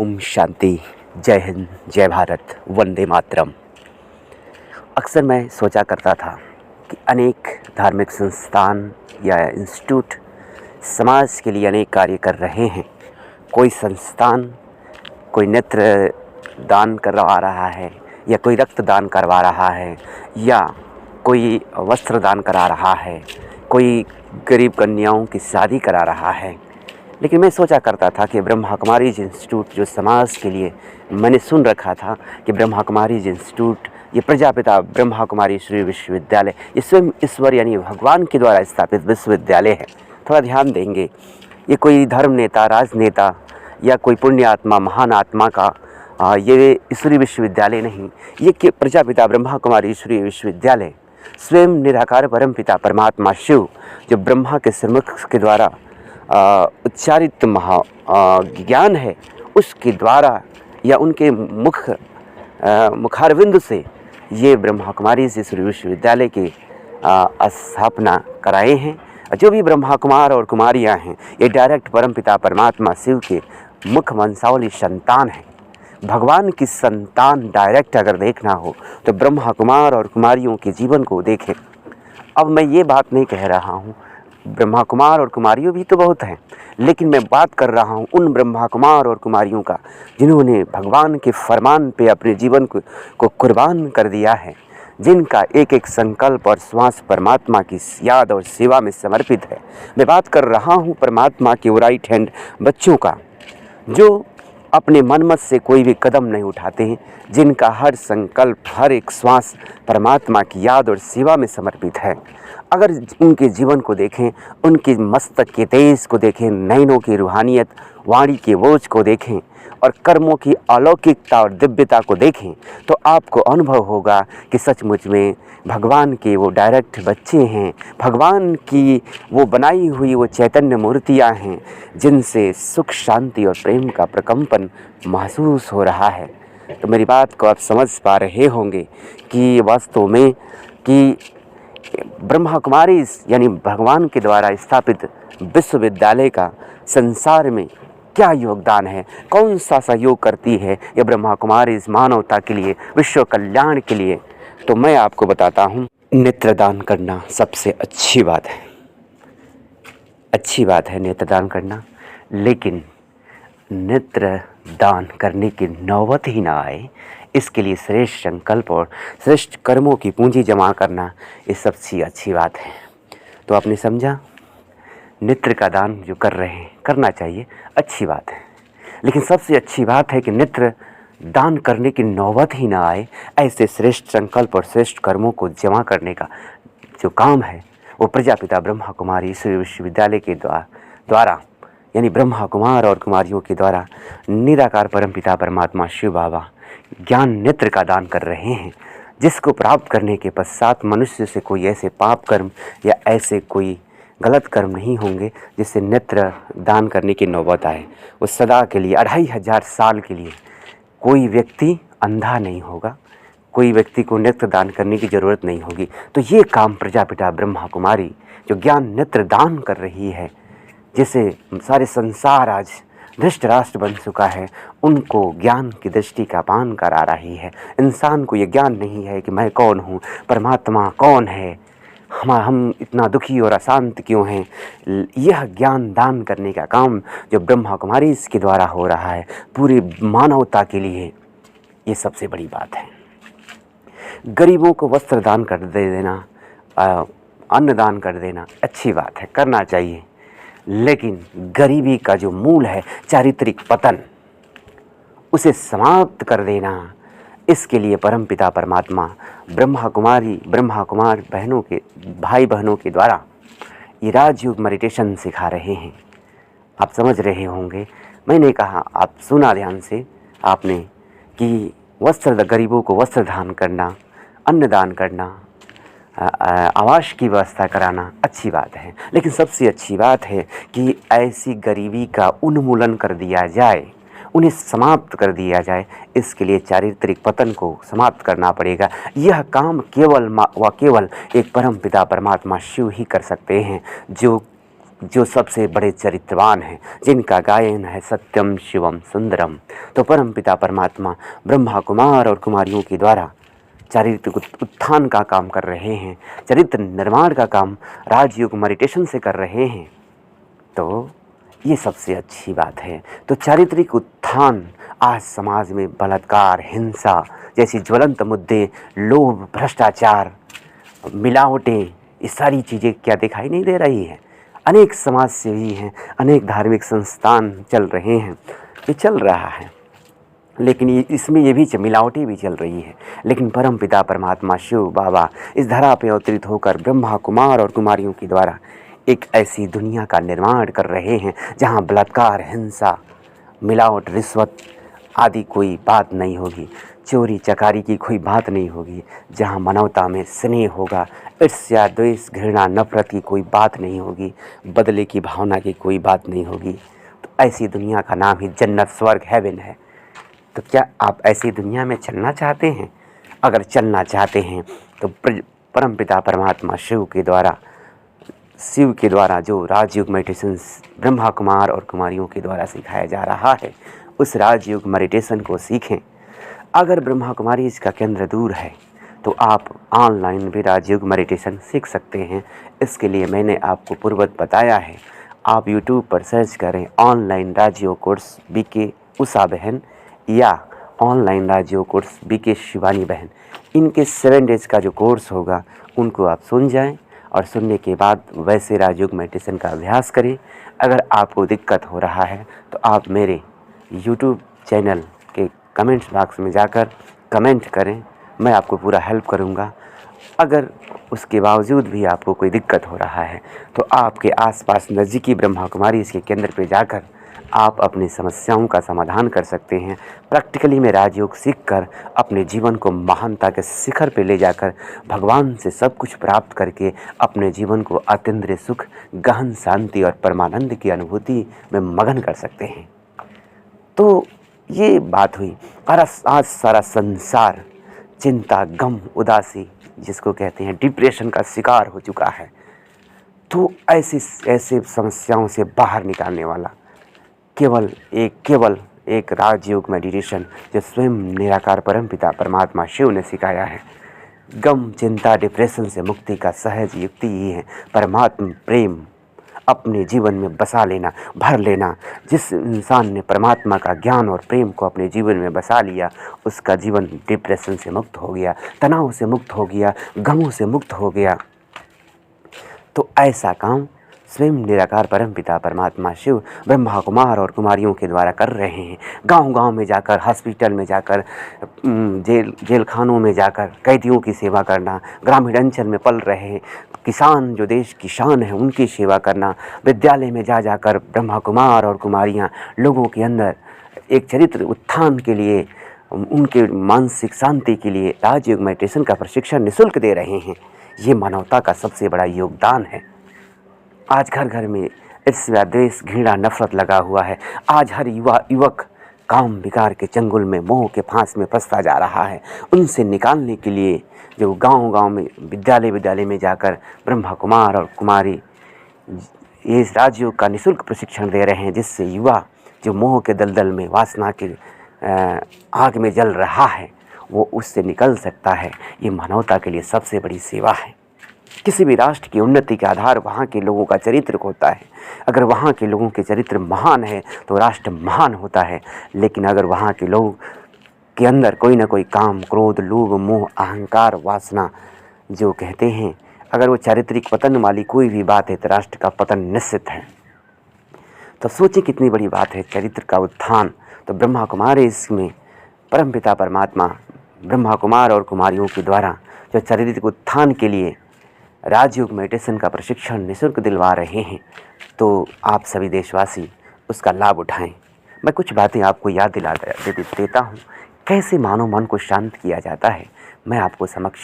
ओम शांति। जय हिंद, जय भारत, वंदे मातरम। अक्सर मैं सोचा करता था कि अनेक धार्मिक संस्थान या इंस्टीट्यूट समाज के लिए अनेक कार्य कर रहे हैं। कोई संस्थान कोई नेत्र दान करवा रहा है, या कोई रक्त दान करवा रहा है, या कोई वस्त्र दान करा रहा है, कोई गरीब कन्याओं की शादी करा रहा है। लेकिन मैं सोचा करता था कि ब्रह्मा कुमारीज इंस्टीट्यूट जो समाज के लिए मैंने सुन रखा था कि ब्रह्मा कुमारीज इंस्टीट्यूट ये प्रजापिता ब्रह्मा कुमारी ईश्वरीय विश्वविद्यालय ये स्वयं ईश्वर यानी भगवान के द्वारा स्थापित विश्वविद्यालय है। थोड़ा ध्यान देंगे, ये कोई धर्म नेता, राजनेता या कोई पुण्य आत्मा, महान आत्मा का ये ईश्वरीय विश्वविद्यालय नहीं, ये प्रजापिता ब्रह्मा कुमारी ईश्वरीय विश्वविद्यालय स्वयं निराकार परमपिता परमात्मा शिव जो ब्रह्मा के श्रीमुख के द्वारा उच्चारित ज्ञान है, उसके द्वारा या उनके मुखारविंद से ये ब्रह्मा कुमारी ईश्वरीय विश्वविद्यालय की स्थापना कराए हैं। जो भी ब्रह्मा कुमार और कुमारियाँ हैं, ये डायरेक्ट परमपिता परमात्मा शिव के मुख वंशावली संतान हैं। भगवान की संतान डायरेक्ट अगर देखना हो तो ब्रह्मा कुमार और कुमारियों के जीवन को देखें। अब मैं ये बात नहीं कह रहा हूँ, ब्रह्मा कुमार और कुमारियों भी तो बहुत हैं, लेकिन मैं बात कर रहा हूँ उन ब्रह्मा कुमार और कुमारियों का जिन्होंने भगवान के फरमान पे अपने जीवन को कुर्बान कर दिया है, जिनका एक एक संकल्प और श्वास परमात्मा की याद और सेवा में समर्पित है। मैं बात कर रहा हूँ परमात्मा के राइट हैंड बच्चों का, जो अपने मनमत से कोई भी कदम नहीं उठाते हैं, जिनका हर संकल्प, हर एक श्वास परमात्मा की याद और सेवा में समर्पित है। अगर उनके जीवन को देखें, उनके मस्तक के तेज को देखें, नयनों की रूहानियत, वाणी के बोझ को देखें और कर्मों की अलौकिकता और दिव्यता को देखें, तो आपको अनुभव होगा कि सचमुच में भगवान के वो डायरेक्ट बच्चे हैं, भगवान की वो बनाई हुई वो चैतन्य मूर्तियाँ हैं, जिनसे सुख, शांति और प्रेम का प्रकंपन महसूस हो रहा है। तो मेरी बात को आप समझ पा रहे होंगे कि वास्तव में कि ब्रह्मा कुमारी यानी भगवान के द्वारा स्थापित विश्वविद्यालय का संसार में क्या योगदान है, कौन सा सहयोग करती है ये ब्रह्मा कुमारी इस मानवता के लिए, विश्व कल्याण के लिए। तो मैं आपको बताता हूँ, नेत्रदान करना सबसे अच्छी बात है, अच्छी बात है नेत्रदान करना। लेकिन नेत्र दान करने की नौबत ही ना आए, इसके लिए श्रेष्ठ संकल्प और श्रेष्ठ कर्मों की पूंजी जमा करना ये सबसे अच्छी बात है। तो आपने समझा, नेत्र का दान जो कर रहे हैं करना चाहिए, अच्छी बात है। लेकिन सबसे अच्छी बात है कि नेत्र दान करने की नौबत ही ना आए, ऐसे श्रेष्ठ संकल्प और श्रेष्ठ कर्मों को जमा करने का जो काम है वो प्रजापिता ब्रह्मा कुमारी ईश्वरीय विश्वविद्यालय के द्वारा यानी ब्रह्मा कुमार और कुमारियों के द्वारा निराकार परमपिता परमात्मा शिव बाबा ज्ञान नेत्र का दान कर रहे हैं, जिसको प्राप्त करने के पश्चात मनुष्य से कोई ऐसे पाप कर्म या ऐसे कोई गलत कर्म नहीं होंगे जिससे नेत्र दान करने की नौबत आए। वो सदा के लिए 2500 साल के लिए कोई व्यक्ति अंधा नहीं होगा, कोई व्यक्ति को नेत्र दान करने की ज़रूरत नहीं होगी। तो ये काम प्रजापिता ब्रह्मा कुमारी जो ज्ञान नेत्र दान कर रही है, जिसे सारे संसार आज धृष्ट राष्ट्र बन चुका है, उनको ज्ञान की दृष्टि का पान करा रही है। इंसान को ये ज्ञान नहीं है कि मैं कौन हूँ, परमात्मा कौन है, हम इतना दुखी और अशांत क्यों हैं। यह ज्ञान दान करने का काम जो ब्रह्मा कुमारी इसके द्वारा हो रहा है पूरी मानवता के लिए, ये सबसे बड़ी बात है। गरीबों को वस्त्र दान कर देना, अन्न दान कर देना अच्छी बात है, करना चाहिए। लेकिन गरीबी का जो मूल है चारित्रिक पतन, उसे समाप्त कर देना, इसके लिए परमपिता परमात्मा ब्रह्मा कुमार बहनों के भाई बहनों के द्वारा ये राजयोग मेडिटेशन सिखा रहे हैं। आप समझ रहे होंगे, मैंने कहा, आप सुना ध्यान से आपने कि गरीबों को वस्त्र दान करना, अन्न दान करना, आवास की व्यवस्था कराना अच्छी बात है। लेकिन सबसे अच्छी बात है कि ऐसी गरीबी का उन्मूलन कर दिया जाए, उन्हें समाप्त कर दिया जाए। इसके लिए चारित्रिक पतन को समाप्त करना पड़ेगा। यह काम केवल एक परम पिता परमात्मा शिव ही कर सकते हैं, जो जो सबसे बड़े चरित्रवान हैं, जिनका गायन है सत्यम शिवम सुंदरम, तो परमपिता परमात्मा ब्रह्मा कुमार और कुमारियों के द्वारा चारित्रिक उत्थान का काम कर रहे हैं, चरित्र निर्माण का काम राजयोग मेडिटेशन से कर रहे हैं। तो ये सबसे अच्छी बात है। तो चारित्रिक उत्थान आज समाज में बलात्कार, हिंसा जैसी ज्वलंत मुद्दे, लोभ, भ्रष्टाचार, मिलावटें, ये सारी चीज़ें क्या दिखाई नहीं दे रही हैं? अनेक समाज सेवी हैं, अनेक धार्मिक संस्थान चल रहे हैं, ये चल रहा है, लेकिन इसमें ये भी मिलावटें भी चल रही है। लेकिन परमपिता परमात्मा शिव बाबा इस धरा पे अवतरित होकर ब्रह्मा कुमार और कुमारियों के द्वारा एक ऐसी दुनिया का निर्माण कर रहे हैं जहाँ बलात्कार, हिंसा, मिलावट, रिश्वत आदि कोई बात नहीं होगी, चोरी चकारी की कोई बात नहीं होगी, जहाँ मानवता में स्नेह होगा, ईर्ष्या, द्वेष, घृणा, नफरत की कोई बात नहीं होगी, बदले की भावना की कोई बात नहीं होगी। तो ऐसी दुनिया का नाम ही जन्नत, स्वर्ग, हेवन है। तो क्या आप ऐसी दुनिया में चलना चाहते हैं? अगर चलना चाहते हैं तो परमपिता परमात्मा शिव के द्वारा जो राजयोग मेडिटेशन ब्रह्मा कुमार और कुमारियों के द्वारा सिखाया जा रहा है, उस राजयोग मेडिटेशन को सीखें। अगर ब्रह्मा कुमारी इसका केंद्र दूर है तो आप ऑनलाइन भी राजयोग मेडिटेशन सीख सकते हैं। इसके लिए मैंने आपको पूर्ववत बताया है। आप यूट्यूब पर सर्च करें ऑनलाइन राजयोग कोर्स बीके उषा बहन या ऑनलाइन राजयोग कोर्स बीके शिवानी बहन। इनके 7 डेज़ का जो कोर्स होगा उनको आप सुन जाएं और सुनने के बाद वैसे राजयोग मेडिटेशन का अभ्यास करें। अगर आपको दिक्कत हो रहा है तो आप मेरे यूट्यूब चैनल के कमेंट्स बॉक्स में जाकर कमेंट करें, मैं आपको पूरा हेल्प करूंगा। अगर उसके बावजूद भी आपको कोई दिक्कत हो रहा है तो आपके आसपास नज़दीकी ब्रह्मा कुमारी इसके केंद्र पे जाकर आप अपनी समस्याओं का समाधान कर सकते हैं। प्रैक्टिकली में राजयोग सीखकर अपने जीवन को महानता के शिखर पे ले जाकर भगवान से सब कुछ प्राप्त करके अपने जीवन को अतीन्द्रिय सुख, गहन शांति और परमानंद की अनुभूति में मगन कर सकते हैं। तो ये बात हुई। और आज सारा संसार चिंता, गम, उदासी जिसको कहते हैं डिप्रेशन का शिकार हो चुका है। तो ऐसे समस्याओं से बाहर निकालने वाला केवल एक राजयोग मेडिटेशन जो स्वयं निराकार परमपिता परमात्मा शिव ने सिखाया है। गम, चिंता, डिप्रेशन से मुक्ति का सहज युक्ति ही है परमात्मा प्रेम अपने जीवन में बसा लेना, भर लेना। जिस इंसान ने परमात्मा का ज्ञान और प्रेम को अपने जीवन में बसा लिया, उसका जीवन डिप्रेशन से मुक्त हो गया, तनाव से मुक्त हो गया, गमों से मुक्त हो गया। तो ऐसा काम स्वयं निराकार परमपिता परमात्मा शिव ब्रह्मा कुमार और कुमारियों के द्वारा कर रहे हैं। गांव-गांव में जाकर, हॉस्पिटल में जाकर, जेल खानों में जाकर कैदियों की सेवा करना, ग्रामीण अंचल में पल रहे किसान जो देश की शान है उनकी सेवा करना, विद्यालय में जाकर ब्रह्मा कुमार और कुमारियाँ लोगों के अंदर एक चरित्र उत्थान के लिए, उनके मानसिक शांति के लिए राजयोग मेडिटेशन का प्रशिक्षण निःशुल्क दे रहे हैं। ये मानवता का सबसे बड़ा योगदान है। आज घर घर में ईर्ष्या, द्वेष, घृणा, नफरत लगा हुआ है। आज हर युवक काम विकार के चंगुल में, मोह के फांस में फंसता जा रहा है। उनसे निकालने के लिए जो गांव-गांव में, विद्यालय में जाकर ब्रह्मा कुमार और कुमारी ये राजयोग का निःशुल्क प्रशिक्षण दे रहे हैं, जिससे युवा जो मोह के दलदल में, वासना के आग में जल रहा है, वो उससे निकल सकता है। ये मानवता के लिए सबसे बड़ी सेवा है। किसी भी राष्ट्र की उन्नति का आधार वहाँ के लोगों का चरित्र होता है। अगर वहाँ के लोगों के चरित्र महान है तो राष्ट्र महान होता है। लेकिन अगर वहाँ के लोगों के अंदर कोई ना कोई काम, क्रोध, लोभ, मोह, अहंकार, वासना जो कहते हैं, अगर वो चारित्रिक पतन वाली कोई भी बात है तो राष्ट्र का पतन निश्चित है। तो सोचिए कितनी बड़ी बात है चरित्र का उत्थान। तो ब्रह्मा कुमारी इसमें परमपिता परमात्मा ब्रह्मा कुमार और कुमारियों के द्वारा जो चारित्रिक उत्थान के लिए राजयोग मेडिटेशन का प्रशिक्षण निःशुल्क दिलवा रहे हैं, तो आप सभी देशवासी उसका लाभ उठाएं। मैं कुछ बातें आपको याद दिला देता हूँ, कैसे मानव मन को शांत किया जाता है। मैं आपको समक्ष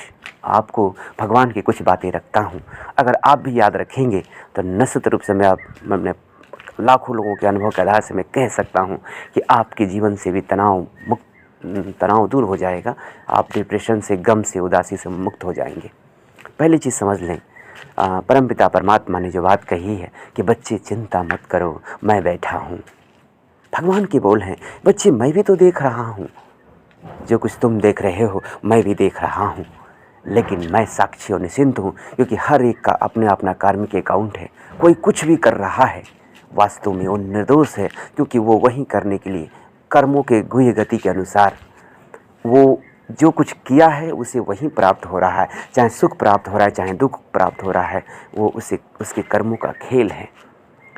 आपको भगवान की कुछ बातें रखता हूँ। अगर आप भी याद रखेंगे तो निश्चित रूप से मैं अपने लाखों लोगों के अनुभव के आधार से मैं कह सकता हूँ कि आपके जीवन से भी तनाव दूर हो जाएगा। आप डिप्रेशन से, गम से, उदासी से मुक्त हो जाएंगे। पहली चीज़ समझ लें, परमपिता परमात्मा ने जो बात कही है कि बच्चे चिंता मत करो, मैं बैठा हूँ। भगवान के बोल हैं, बच्चे मैं भी तो देख रहा हूँ, जो कुछ तुम देख रहे हो मैं भी देख रहा हूँ, लेकिन मैं साक्षी और निश्चिंत हूँ, क्योंकि हर एक का अपना अपना कार्मिक अकाउंट है। कोई कुछ भी कर रहा है वास्तव में वो निर्दोष है, क्योंकि वो वही करने के लिए कर्मों के गुह्य गति के अनुसार वो जो कुछ किया है उसे वही प्राप्त हो रहा है, चाहे सुख प्राप्त हो रहा है चाहे दुख प्राप्त हो रहा है, वो उसके कर्मों का खेल है।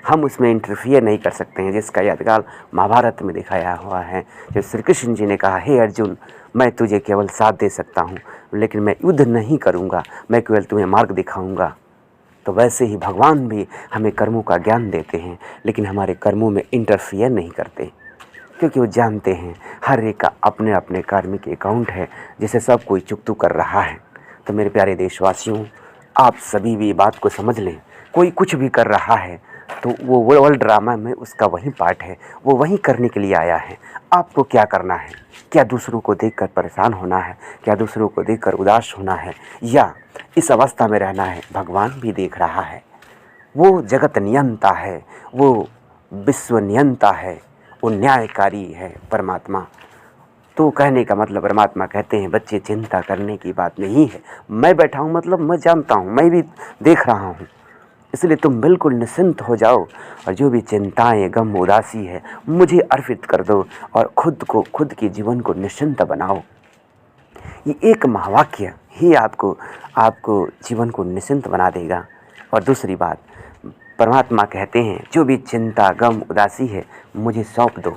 हम उसमें इंटरफियर नहीं कर सकते हैं, जिसका यादगार महाभारत में दिखाया हुआ है। जो श्री कृष्ण जी ने कहा, हे अर्जुन, मैं तुझे केवल साथ दे सकता हूँ, लेकिन मैं युद्ध नहीं करूँगा, मैं केवल तुम्हें मार्ग दिखाऊँगा। तो वैसे ही भगवान भी हमें कर्मों का ज्ञान देते हैं, लेकिन हमारे कर्मों में इंटरफियर नहीं करते, क्योंकि वो जानते हैं हर एक का अपने अपने कार्मिक अकाउंट है, जिसे सब कोई चुकतू कर रहा है। तो मेरे प्यारे देशवासियों, आप सभी भी बात को समझ लें, कोई कुछ भी कर रहा है तो वो वर्ल्ड ड्रामा में उसका वही पार्ट है, वो वही करने के लिए आया है। आपको क्या करना है? क्या दूसरों को देखकर परेशान होना है? क्या दूसरों को देखकर उदास होना है, या इस अवस्था में रहना है? भगवान भी देख रहा है, वो जगत नियंता है, वो विश्व नियंता है, वो न्यायकारी है परमात्मा। तो कहने का मतलब परमात्मा कहते हैं, बच्चे चिंता करने की बात नहीं है, मैं बैठा हूँ मतलब मैं जानता हूँ, मैं भी देख रहा हूँ, इसलिए तुम बिल्कुल निश्चिंत हो जाओ और जो भी चिंताएं गम उदासी है मुझे अर्पित कर दो और खुद के जीवन को निश्चिंत बनाओ। ये एक महावाक्य ही आपको जीवन को निश्चिंत बना देगा। और दूसरी बात, परमात्मा कहते हैं, जो भी चिंता गम उदासी है मुझे सौंप दो।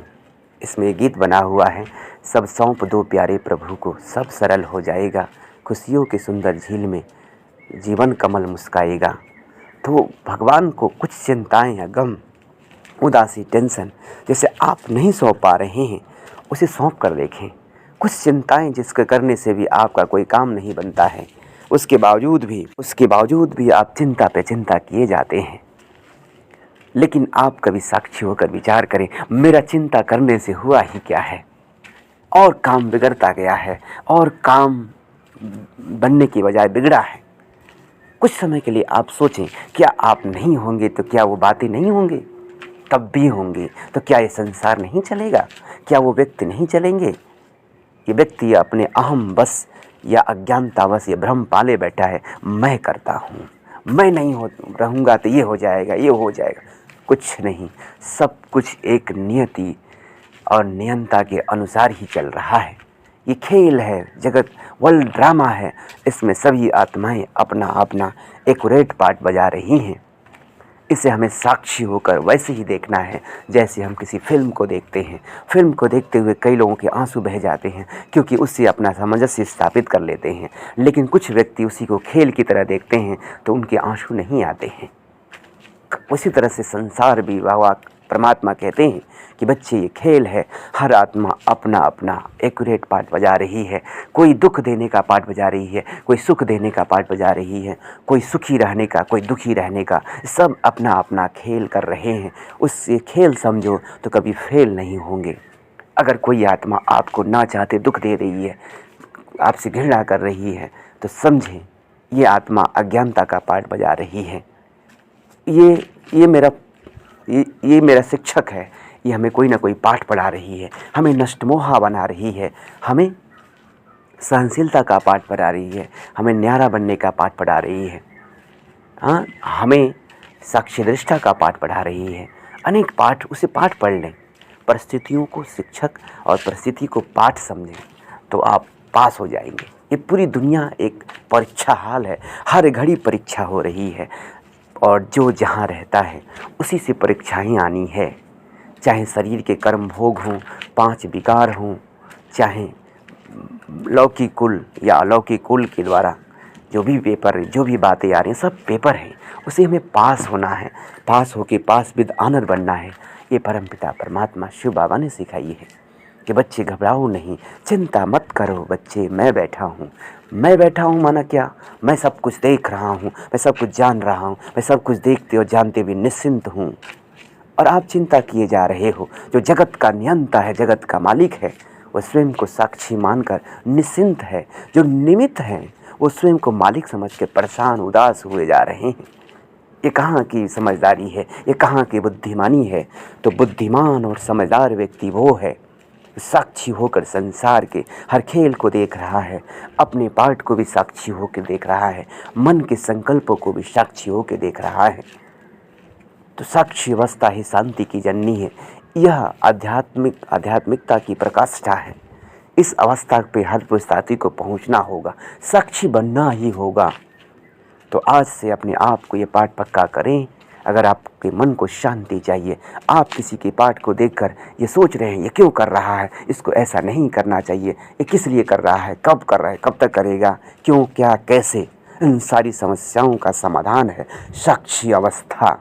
इसमें एक गीत बना हुआ है, सब सौंप दो प्यारे प्रभु को, सब सरल हो जाएगा, खुशियों की सुंदर झील में जीवन कमल मुस्काएगा। तो भगवान को कुछ चिंताएं या गम उदासी टेंशन जैसे आप नहीं सौंप पा रहे हैं, उसे सौंप कर देखें। कुछ चिंताएं जिसके करने से भी आपका कोई काम नहीं बनता है, उसके बावजूद भी आप चिंता पे चिंता किए जाते हैं। लेकिन आप कभी साक्षी होकर विचार करें, मेरा चिंता करने से हुआ ही क्या है, और काम बिगड़ता गया है, और काम बनने की बजाय बिगड़ा है। कुछ समय के लिए आप सोचें, क्या आप नहीं होंगे तो क्या वो बातें नहीं होंगी? तब भी होंगी। तो क्या ये संसार नहीं चलेगा? क्या वो व्यक्ति नहीं चलेंगे? ये व्यक्ति अपने अहम बस या अज्ञानतावश ये भ्रम पाले बैठा है, मैं करता हूँ, मैं नहीं रहूँगा तो ये हो जाएगा। कुछ नहीं, सब कुछ एक नियति और नियंता के अनुसार ही चल रहा है। ये खेल है, जगत वर्ल्ड ड्रामा है, इसमें सभी आत्माएं अपना अपना एक्यूरेट पार्ट बजा रही हैं। इसे हमें साक्षी होकर वैसे ही देखना है जैसे हम किसी फिल्म को देखते हैं। फिल्म को देखते हुए कई लोगों के आंसू बह जाते हैं, क्योंकि उससे अपना सामंजस्य स्थापित कर लेते हैं। लेकिन कुछ व्यक्ति उसी को खेल की तरह देखते हैं तो उनके आंसू नहीं आते हैं। उसी तरह से संसार भी परमात्मा कहते हैं कि बच्चे ये खेल है, हर आत्मा अपना अपना एक्यूरेट पार्ट बजा रही है। कोई दुख देने का पार्ट बजा रही है, कोई सुख देने का पार्ट बजा रही है, कोई सुखी रहने का, कोई दुखी रहने का, सब अपना अपना खेल कर रहे हैं। उससे खेल समझो तो कभी फेल नहीं होंगे। अगर कोई आत्मा आपको ना चाहते दुख दे रही है, आपसे घृणा कर रही है, तो समझें ये आत्मा अज्ञानता का पार्ट बजा रही है। ये मेरा शिक्षक है, ये हमें कोई ना कोई पाठ पढ़ा रही है, हमें नष्टमोहा बना रही है, हमें सहनशीलता का पाठ पढ़ा रही है, हमें न्यारा बनने का पाठ पढ़ा रही है, हमें साक्ष्यदृष्टा का पाठ पढ़ा रही है। अनेक पाठ, उसे पाठ पढ़ लें। परिस्थितियों को शिक्षक और परिस्थिति को पाठ समझें तो आप पास हो जाएंगे। ये पूरी दुनिया एक परीक्षा हाल है, हर घड़ी परीक्षा हो रही है, और जो जहाँ रहता है उसी से परीक्षाएं आनी है। चाहे शरीर के कर्म भोग हों, 5 विकार हों, चाहे लौकिक कुल या अलौकिक कुल के द्वारा जो भी पेपर, जो भी बातें आ रही हैं, सब पेपर हैं, उसे हमें पास होना है। पास होके पास विद ऑनर बनना है। ये परमपिता परमात्मा शिव बाबा ने सिखाई है कि बच्चे घबराओ नहीं, चिंता मत करो बच्चे, मैं बैठा हूँ। मैं बैठा हूँ माना क्या? मैं सब कुछ देख रहा हूँ, मैं सब कुछ जान रहा हूँ, मैं सब कुछ देखते और जानते भी निश्चिंत हूँ। और आप चिंता किए जा रहे हो। जो जगत का नियंता है, जगत का मालिक है, वो स्वयं को साक्षी मानकर निश्चिंत है। जो निमित्त हैं वो स्वयं को मालिक समझ के परेशान उदास हुए जा रहे हैं। ये कहाँ की समझदारी है, ये कहाँ की बुद्धिमानी है। तो बुद्धिमान और समझदार व्यक्ति वो है साक्षी होकर संसार के हर खेल को देख रहा है, अपने पार्ट को भी साक्षी होकर देख रहा है, मन के संकल्पों को भी साक्षी होकर देख रहा है। तो साक्षी अवस्था ही शांति की जननी है। यह आध्यात्मिकता की प्रकाष्ठा है। इस अवस्था पे हर पुरुषार्थी को पहुंचना होगा, साक्षी बनना ही होगा। तो आज से अपने आप को ये पाठ पक्का करें। अगर आपके मन को शांति चाहिए, आप किसी के पाठ को देखकर ये सोच रहे हैं ये क्यों कर रहा है, इसको ऐसा नहीं करना चाहिए, ये किस लिए कर रहा है, कब कर रहा है, कब तक करेगा, क्यों, क्या, कैसे, इन सारी समस्याओं का समाधान है साक्षी अवस्था।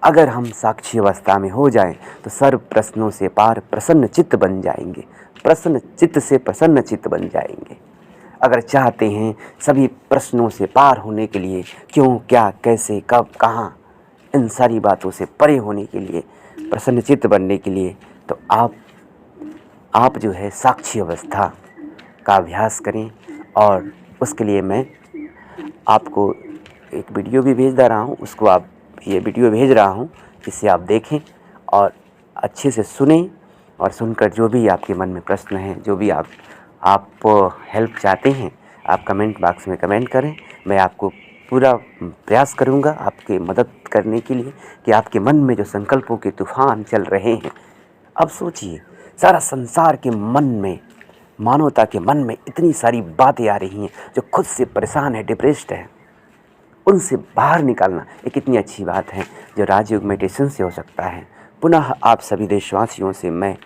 अगर हम साक्षी अवस्था में हो जाएं तो सर्व प्रश्नों से पार प्रसन्न चित्त बन जाएंगे, प्रसन्न चित्त से प्रसन्न चित्त बन जाएंगे। अगर चाहते हैं सभी प्रश्नों से पार होने के लिए, क्यों, क्या, कैसे, कब, कहाँ, इन सारी बातों से परे होने के लिए, प्रसन्न चित्त बनने के लिए, तो आप जो है साक्षी अवस्था का अभ्यास करें। और उसके लिए मैं आपको एक वीडियो भी भेज दे रहा हूँ, उसको आप ये वीडियो भेज रहा हूँ, इसे आप देखें और अच्छे से सुनें। और सुनकर जो भी आपके मन में प्रश्न हैं, जो भी आप हेल्प चाहते हैं, आप कमेंट बॉक्स में कमेंट करें। मैं आपको पूरा प्रयास करूंगा आपकी मदद करने के लिए कि आपके मन में जो संकल्पों के तूफान चल रहे हैं, अब सोचिए सारा संसार के मन में, मानवता के मन में इतनी सारी बातें आ रही हैं जो खुद से परेशान है, डिप्रेस्ड है, उनसे बाहर निकालना एक कितनी अच्छी बात है जो राजयोग मेडिटेशन से हो सकता है। पुनः आप सभी देशवासियों से मैं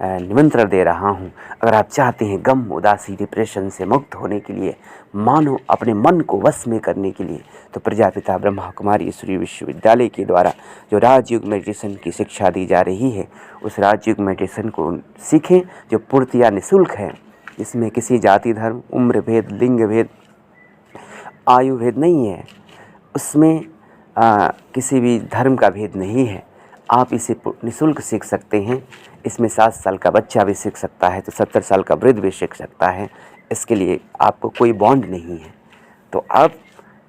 निमंत्रण दे रहा हूं, अगर आप चाहते हैं गम, उदासी, डिप्रेशन से मुक्त होने के लिए, मानो अपने मन को वश में करने के लिए, तो प्रजापिता ब्रह्मा कुमारी ईश्वरीय विश्वविद्यालय के द्वारा जो राजयोग मेडिटेशन की शिक्षा दी जा रही है, उस राजयोग मेडिटेशन को सीखें जो पूर्णतया निःशुल्क है। इसमें किसी जाति, धर्म, उम्र भेद, लिंग भेद, आयु भेद नहीं है, उसमें किसी भी धर्म का भेद नहीं है। आप इसे निःशुल्क सीख सकते हैं। इसमें 7 साल का बच्चा भी सीख सकता है, तो 70 साल का वृद्ध भी सीख सकता है। इसके लिए आपको कोई बॉन्ड नहीं है। तो आप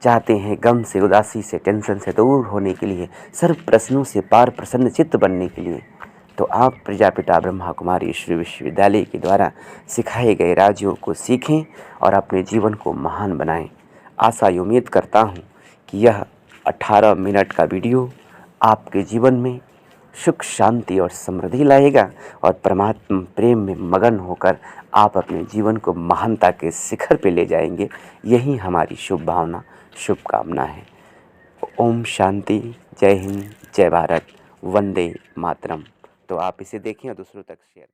चाहते हैं गम से, उदासी से, टेंशन से दूर होने के लिए, सर्व प्रश्नों से पार प्रसन्न चित्त बनने के लिए, तो आप प्रजापिता ब्रह्मा कुमारी ईश्वरीय विश्वविद्यालय के द्वारा सिखाए गए राजयोग को सीखें और अपने जीवन को महान बनाएं। आशा उम्मीद करता हूँ कि यह 18 मिनट का वीडियो आपके जीवन में सुख, शांति और समृद्धि लाएगा और परमात्मा प्रेम में मगन होकर आप अपने जीवन को महानता के शिखर पे ले जाएंगे। यही हमारी शुभ भावना, शुभकामना है। ओम शांति। जय हिंद, जय भारत, वंदे मातरम। तो आप इसे देखें और दूसरों तक शेयर करें।